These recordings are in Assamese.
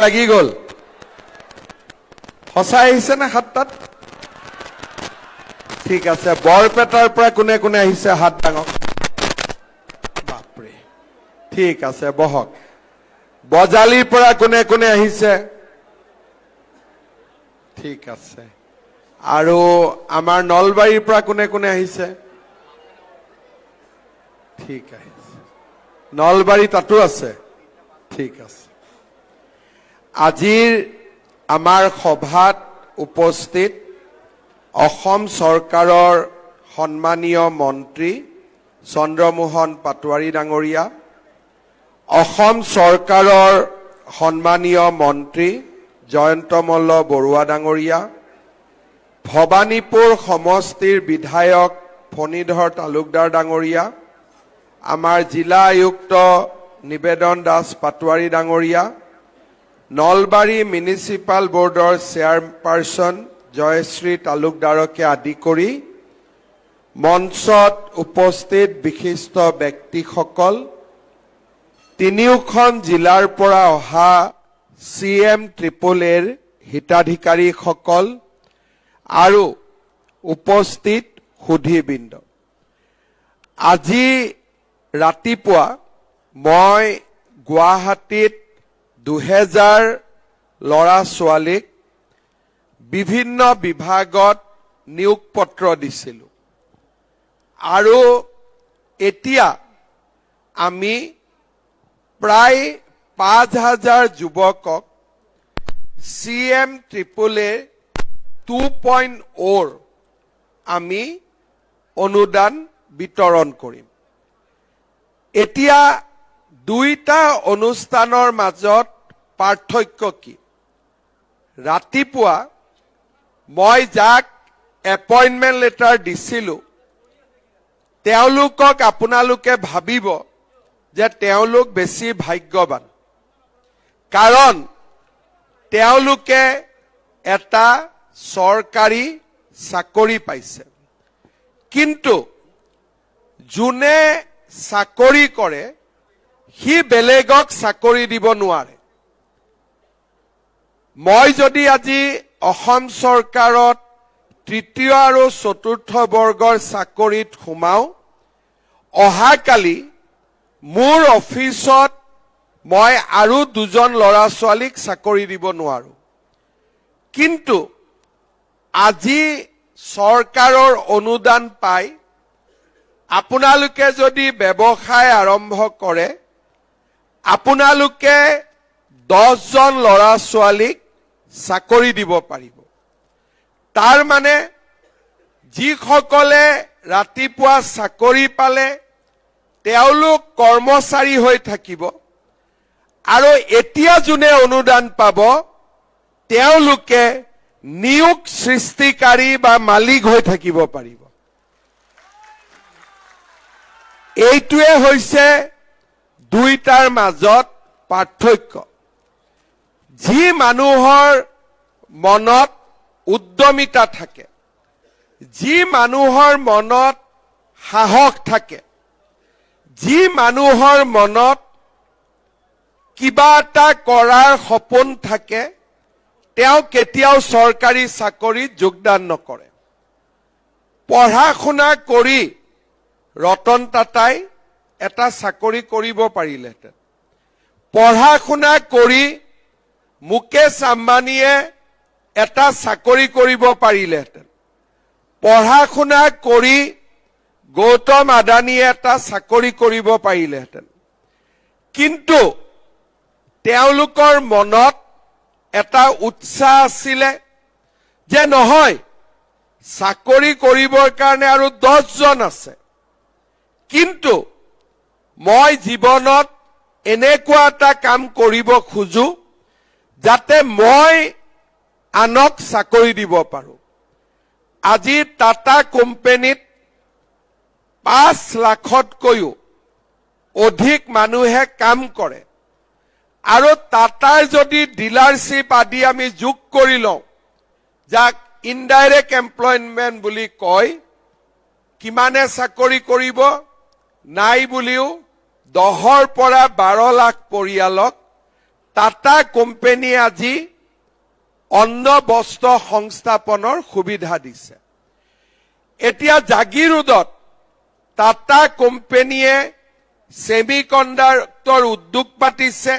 লাগি গল সঁচাই আহিছে না হাতত ঠিক আছে বৰপেটাৰ পৰা কোনে কোনে আহিছে হাত ডাঙক বাপৰে ঠিক আছে বহক বজালিৰ পৰা কোনে কোনে আহিছে ঠিক আছে আৰু আমাৰ নলবাৰীৰ পৰা কোনে কোনে আহিছে ঠিক আছে নলবাৰী তাতো আছে ঠিক আছে আজিৰ আমাৰ সভাত উপস্থিত অসম চৰকাৰৰ সন্মানীয় মন্ত্ৰী চন্দ্ৰমোহন পাটোৱাৰী ডাঙৰীয়া অসম চৰকাৰৰ সন্মানীয় মন্ত্ৰী জয়ন্ত মল্ল বৰুৱা ডাঙৰীয়া ভবানীপুৰ সমষ্টিৰ বিধায়ক ফণীধৰ তালুকদাৰ ডাঙৰীয়া আমাৰ জিলা আয়ুক্ত নিবেদন দাস পাটোৱাৰী ডাঙৰীয়া নলবাৰী মিউনিচিপাল বোৰ্ডৰ চেয়াৰপাৰসন জয়শ্ৰী তালুকদাৰকে আদি কৰি মঞ্চত উপস্থিত বিশিষ্ট ব্যক্তিসকল তিনিওখন জিলাৰ পৰা অহা CM ট্ৰিপল-এৰ হিতাধিকাৰীসকল আৰু উপস্থিত সুধীবৃন্দ আজি ৰাতিপুৱা মই গুৱাহাটীত 2000 ল'ৰা ছোৱালীক বিভিন্ন বিভাগত নিয়োগ পত্ৰ দিছিল আৰু এতিয়া আমি প্ৰায় 5000 যুৱকক CM ট্ৰিপল-এ 2.0 আমি অনুদান বিতৰণ কৰিম এতিয়া দুইটা অনুষ্ঠানৰ মাজত পাৰ্থক্য কি ৰাতিপুৱা মই যাক এপইন্টমেন্ট লেটাৰ দিছিলো তেওঁলোকক আপোনালোকে ভাবিব যে তেওঁলোক বেছি ভাগ্যৱান কাৰণ তেওঁলোকে এটা চৰকাৰী চাকৰি পাইছে কিন্তু যোনে চাকৰি কৰে হি বেলেগক চাকৰি দিব নোৱাৰে মই যদি আজি অসম চৰকাৰত তৃতীয় আৰু চতুৰ্থ বৰ্গৰ চাকৰিত সোমাও অহাকালি মোৰ অফিচত মই আৰু দুজন ল'ৰা ছোৱালীক চাকৰি দিব নোৱাৰো কিন্তু আজি চৰকাৰৰ অনুদান পাই আপোনালোকে যদি ব্যৱসায় আৰম্ভ কৰে আপোনালোকে 10 জন ল'ৰা ছোৱালীক চাকৰি দিব পাৰিব তাৰ মানে যিসকলে ৰাতিপুৱা চাকৰি পালে তেওঁলোক কৰ্মচাৰী হৈ থাকিব আৰু এতিয়া যোনে অনুদান পাব তেওঁলোকে নিয়োগ সৃষ্টিকাৰী বা মালিক হৈ থাকিব পাৰিব এইটোৱে হৈছে দুইটাৰ মাজত পাৰ্থক্য যি মানুহৰ মনত উদ্যমিতা থাকে যি মানুহৰ মনত সাহস থাকে যি মানুহৰ মনত কিবা এটা কৰাৰ সপোন থাকে তেওঁ কেতিয়াও চৰকাৰী চাকৰিত যোগদান নকৰে পঢ়া শুনা কৰি ৰতন টাটাই এটা চাকৰি কৰিব পাৰিলেহেঁতেন পঢ়া শুনা কৰি মুকেশ আম্বানীয়ে এটা চাকৰি কৰিব পাৰিলেহেঁতেন পঢ়া শুনা কৰি গৌতম আদানীয়ে এটা চাকৰি কৰিব পাৰিলেহেঁতেন কিন্তু তেওঁলোকৰ মনত এটা উৎসাহ আছিলে যে নহয় চাকৰি কৰিবৰ কাৰণে আৰু 10 জন আছে কিন্তু মই জীৱনত এনেকুৱা এটা কাম কৰিব খোজো যাতে মই আনক চাকৰি দিব পাৰো আজি টাটা কোম্পানীত 5 লাখতকৈও অধিক মানুহে কাম কৰে আৰু টাটাৰ যদি ডিলাৰশ্বিপ আদি আমি যোগ কৰি লওঁ যাক ইনডাইৰেক্ট এমপ্লয়মেন্ট বুলি কয় কিমানে চাকৰি কৰিব নাই বুলিও 10 পৰা 12 লাখ পৰিয়ালক টাটা কোম্পানীয়ে আজি অন্ন বস্ত্ৰ সংস্থাপনৰ সুবিধা দিছে। এতিয়া জাগিৰোডত টাটা কোম্পানীয়ে সেমিকন্ডাক্টৰ উদ্যোগ পাতিছে।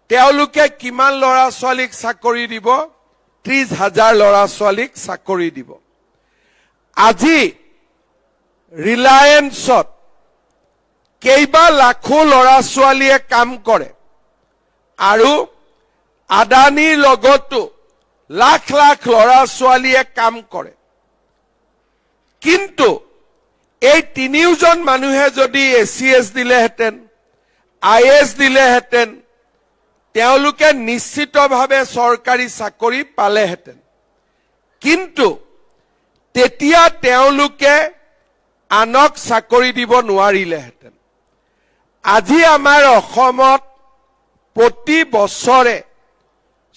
তেওঁলোকে কিমান ল'ৰা ছোৱালীক চাকৰি দিব? 30,000 ল'ৰা ছোৱালীক চাকৰি দিব। আজি ৰিলায়েন্সত কেইবা লাখো ল'ৰা ছোৱালীয়ে কাম কৰে আৰু আদানীৰ লগতো লাখ লাখ ল'ৰা ছোৱালীয়ে কাম কৰে। কিন্তু এই তিনিওজন মানুহে যদি ACS দিলেহেঁতেন, IS দিলেহেঁতেন, তেওঁলোকে নিশ্চিতভাৱে চৰকাৰী চাকৰি পালেহেঁতেন। কিন্তু তেতিয়া তেওঁলোকে আনক চাকৰি দিব নোৱাৰিলেহেঁতেন। আজি আমাৰ অসমত প্ৰতি বছৰে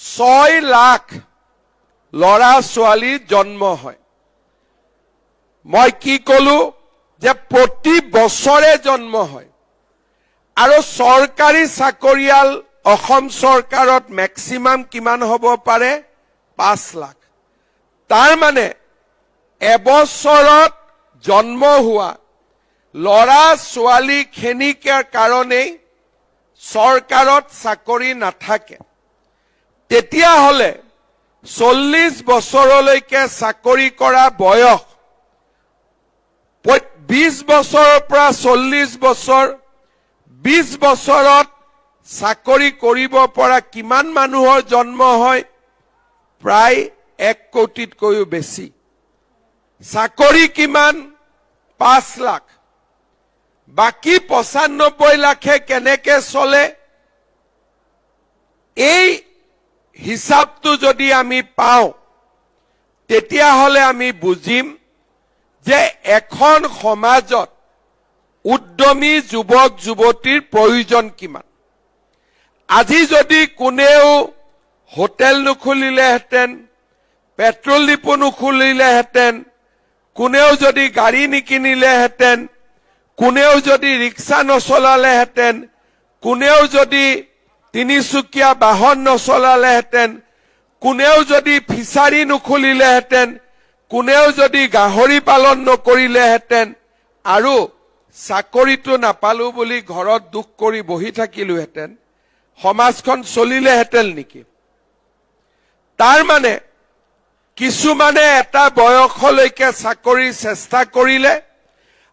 6 লাখ ল'ৰা ছোৱালীৰ জন্ম হয়। মই কি কলো যে প্ৰতি বছৰে জন্ম হয় আৰু চৰকাৰী চাকৰিয়াল অসম চৰকাৰত মেক্সিমাম কিমান হ'ব পাৰে? 5 লাখ। তাৰ মানে এবছৰত জন্ম হোৱা ল'ৰা ছোৱালী খিনিকৰ কাৰণেই চৰকাৰত চাকৰি নাথাকে। তেতিয়াহ'লে 40 বছৰলৈকে চাকৰি কৰা বয়স 20 বছৰৰ পৰা 40 বছৰ, 20 বছৰত চাকৰি কৰিব পৰা কিমান মানুহৰ জন্ম হয়? প্ৰায় 1 কোটিতকৈও বেছি। চাকৰি কিমান? 5 লাখ। বাকি 95 লাখে কেনেকে চলে? এই হিচাপটো যদি আমি পাওঁ তেতিয়াহ'লে আমি বুজিম যে এখন সমাজত উদ্যমী যুৱক যুৱতীৰ প্ৰয়োজন কিমান। আজি যদি কোনেও হোটেল নুখুলিলেহেঁতেন, পেট্ৰল ডিপো নুখুলিলেহেঁতেন, কোনেও যদি গাড়ী নিকিনিলেহেঁতেন, কোনেও যদি ৰিক্সা নচলালেহেঁতেন, কোনেও যদি তিনিচুকীয়া বাহন নচলালেহেঁতেন, কোনেও যদি ফিচাৰী নুখুলিলেহেঁতেন, কোনেও যদি গাহৰি পালন নকৰিলেহেঁতেন আৰু চাকৰিটো নাপালো বুলি ঘৰত দুখ কৰি বহি থাকিলোহেঁতেন, সমাজখন চলিলেহেঁতেন নেকি? তাৰ মানে কিছুমানে এটা বয়সলৈকে চাকৰিৰ চেষ্টা কৰিলে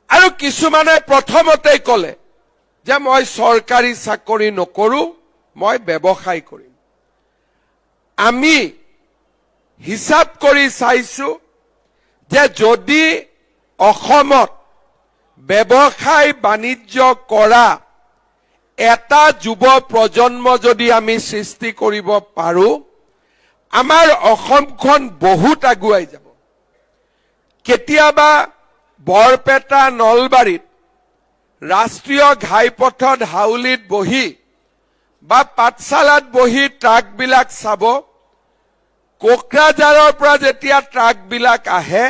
আৰু কিছুমানে প্ৰথমতেই ক'লে যে মই চৰকাৰী চাকৰি নকৰো, মই ব্যৱসায় কৰিম। আমি হিচাপ কৰি চাইছো যে যদি অসমত ব্যৱসায় বাণিজ্য কৰা এটা যুৱ প্ৰজন্ম যদি আমি সৃষ্টি কৰিব পাৰো, আমাৰ অসমখন বহুত আগুৱাই যাব। কেতিয়াবা বৰপেটা নলবাৰীত ৰাষ্ট্ৰীয় ঘাইপথত হাউলিত বহি বা পাঠশালাত বহি ট্ৰাকবিলাক চাব, কোকৰাঝাৰৰ পৰা যেতিয়া ট্ৰাকবিলাক আহে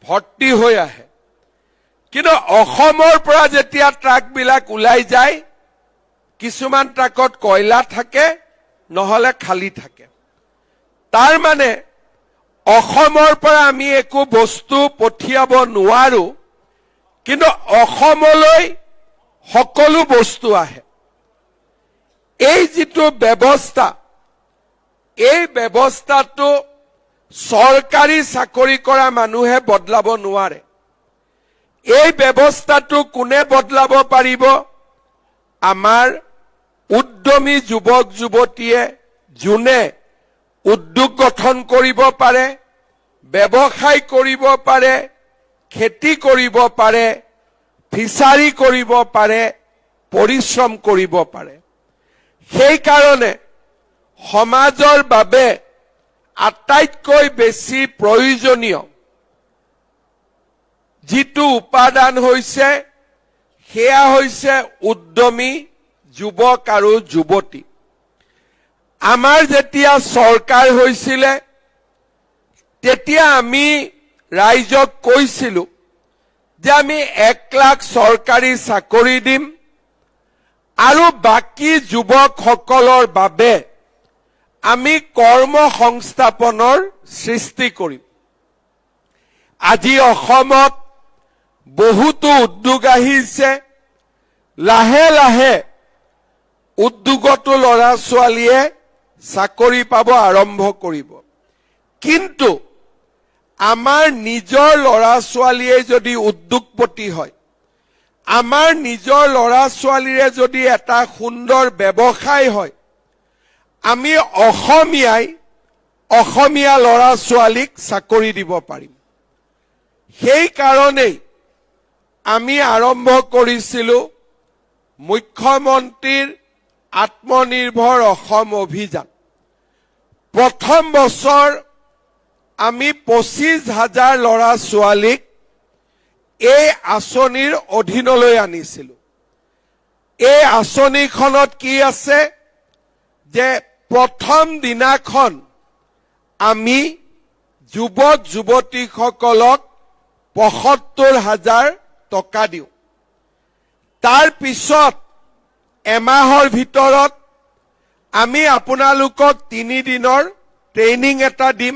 ভৰ্তি হৈ আহে, কিন্তু অসমৰ পৰা যেতিয়া ট্ৰাকবিলাক ওলাই যায় কিছুমান ট্ৰাকত কয়লা থাকে, নহলে খালী থাকে। তাৰ মানে অসমৰ পৰা আমি একো বস্তু পঠিয়াব নোৱাৰো, কিন্তু অসমলৈ সকলো বস্তু আহে। এই যিটো ব্যৱস্থা, এই ব্যৱস্থাটো চৰকাৰী চাকৰি কৰা মানুহে বদলাব নোৱাৰে। এই ব্যৱস্থাটো কোনে বদলাব পাৰিব? আমাৰ উদ্যমী যুৱক যুৱতীয়ে, যোনে উদ্যোগ গঠন কৰিব পাৰে, ব্যৱসায় কৰিব পাৰে, খেতি কৰিব পাৰে, ফিচাৰী কৰিব পাৰে, পৰিশ্ৰম কৰিব পাৰে। সেইকাৰণে সমাজৰ বাবে আটাইতকৈ বেছি প্ৰয়োজনীয় যিটো উপাদান হৈছে সেয়া হৈছে উদ্যমী যুৱক আৰু যুৱতী। আমাৰ যেতিয়া চৰকাৰ হৈছিলে তেতিয়া আমি ৰাইজক কৈছিলো যে আমি 1 লাখ চৰকাৰী চাকৰি দিম আৰু বাকী যুৱকসকলৰ বাবে আমি কৰ্ম সংস্থাপনৰ সৃষ্টি কৰিম। আজি অসমত বহুতো উদ্যোগ আহিছে, লাহে লাহে উদ্যোগতো ল'ৰা ছোৱালীয়ে চাকৰি পাব আৰম্ভ কৰিব। কিন্তু আমাৰ নিজৰ ল'ৰা ছোৱালীয়ে যদি উদ্যোগপতি হয়, আমাৰ নিজৰ ল'ৰা ছোৱালীৰে যদি এটা সুন্দৰ ব্যৱসায় হয়, আমি অসমীয়া ল'ৰা ছোৱালীক চাকৰি দিব পাৰিম। সেই কাৰণেই আমি আৰম্ভ কৰিছিলোঁ মুখ্যমন্ত্ৰীৰ আত্মনিৰ্ভৰ অসম অভিযান। প্ৰথম বছৰ আমি 25,000 ল'ৰা ছোৱালীক এই আঁচনিৰ অধীনলৈ আনিছিলোঁ। এই আঁচনিখনত কি আছে যে প্ৰথম দিনাখন আমি যুৱক যুৱতীসকলক 75,000 টকা দিওঁ। তাৰ পিছত এমাহৰ ভিতৰত আমি আপোনালোকক 3 দিনৰ ট্ৰেইনিং এটা দিম।